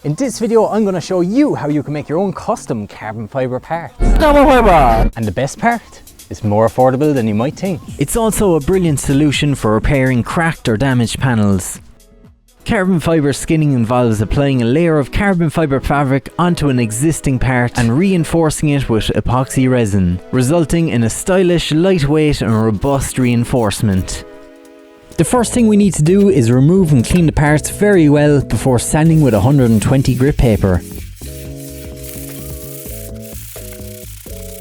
In this video, I'm going to show you how you can make your own custom carbon fibre parts. And the best part? It's more affordable than you might think. It's also a brilliant solution for repairing cracked or damaged panels. Carbon fibre skinning involves applying a layer of carbon fibre fabric onto an existing part and reinforcing it with epoxy resin, resulting in a stylish, lightweight and robust reinforcement. The first thing we need to do is remove and clean the parts very well before sanding with 120 grit paper.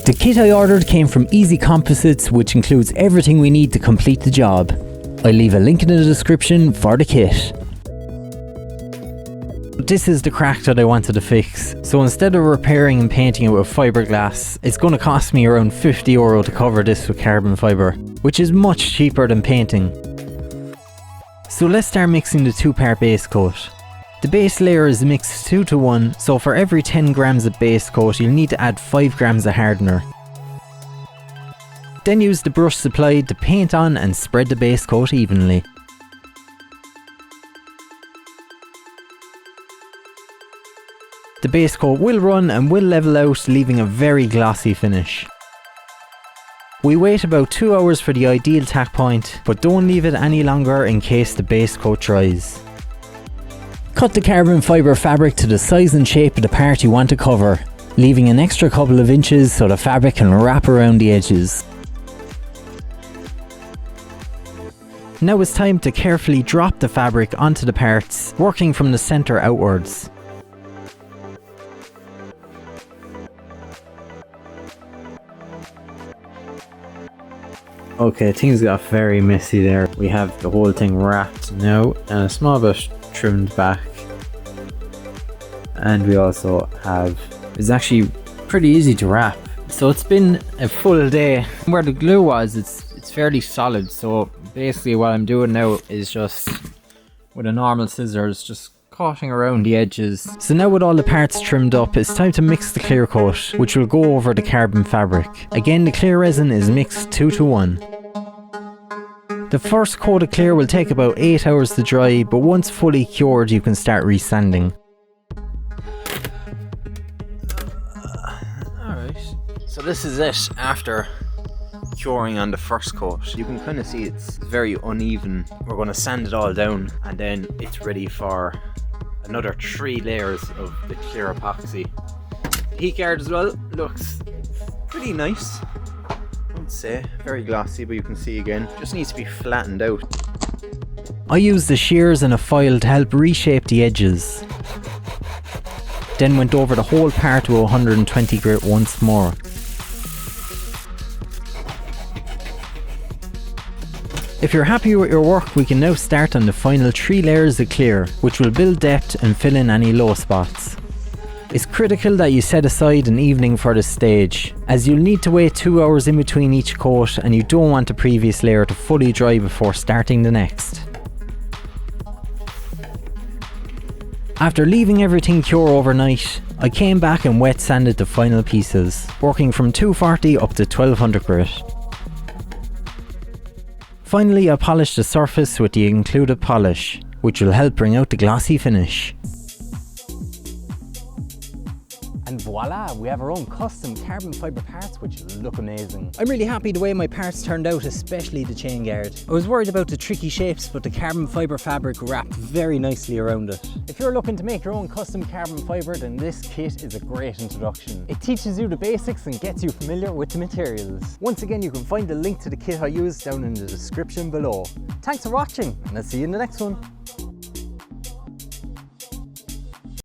The kit I ordered came from Easy Composites, which includes everything we need to complete the job. I'll leave a link in the description for the kit. This is the crack that I wanted to fix, so instead of repairing and painting it with fiberglass, it's going to cost me around €50 to cover this with carbon fibre, which is much cheaper than painting. So let's start mixing the 2-part base coat. The base layer is mixed 2 to 1, so for every 10 grams of base coat you'll need to add 5 grams of hardener. Then use the brush supplied to paint on and spread the base coat evenly. The base coat will run and will level out, leaving a very glossy finish. We wait about 2 hours for the ideal tack point, but don't leave it any longer in case the base coat dries. Cut the carbon fibre fabric to the size and shape of the part you want to cover, leaving an extra couple of inches so the fabric can wrap around the edges. Now it's time to carefully drop the fabric onto the parts, working from the centre outwards. Okay, things got very messy there. We have the whole thing wrapped now and a small bit trimmed back. And we also have, it's actually pretty easy to wrap. So it's been a full day. Where the glue was, it's fairly solid. So basically what I'm doing now is just with a normal scissors, just cutting around the edges. So now with all the parts trimmed up, it's time to mix the clear coat, which will go over the carbon fabric. Again, the clear resin is mixed 2 to 1. The first coat of clear will take about 8 hours to dry, but once fully cured you can start resanding. Alright, so this is it after curing on the first coat. You can kind of see it's very uneven. We're going to sand it all down and then it's ready for another 3 layers of the clear epoxy. The heat guard as well looks pretty nice. I would say very glossy, but you can see again, just needs to be flattened out. I used the shears and a file to help reshape the edges. Then went over the whole part to 120 grit once more. If you're happy with your work, we can now start on the final 3 layers of clear, which will build depth and fill in any low spots. It's critical that you set aside an evening for this stage, as you'll need to wait 2 hours in between each coat and you don't want the previous layer to fully dry before starting the next. After leaving everything cure overnight, I came back and wet sanded the final pieces, working from 240 up to 1200 grit. Finally, I polished the surface with the included polish, which will help bring out the glossy finish. And voila, we have our own custom carbon fibre parts which look amazing. I'm really happy the way my parts turned out, especially the chain guard. I was worried about the tricky shapes, but the carbon fibre fabric wrapped very nicely around it. If you're looking to make your own custom carbon fibre, then this kit is a great introduction. It teaches you the basics and gets you familiar with the materials. Once again, you can find the link to the kit I used down in the description below. Thanks for watching, and I'll see you in the next one.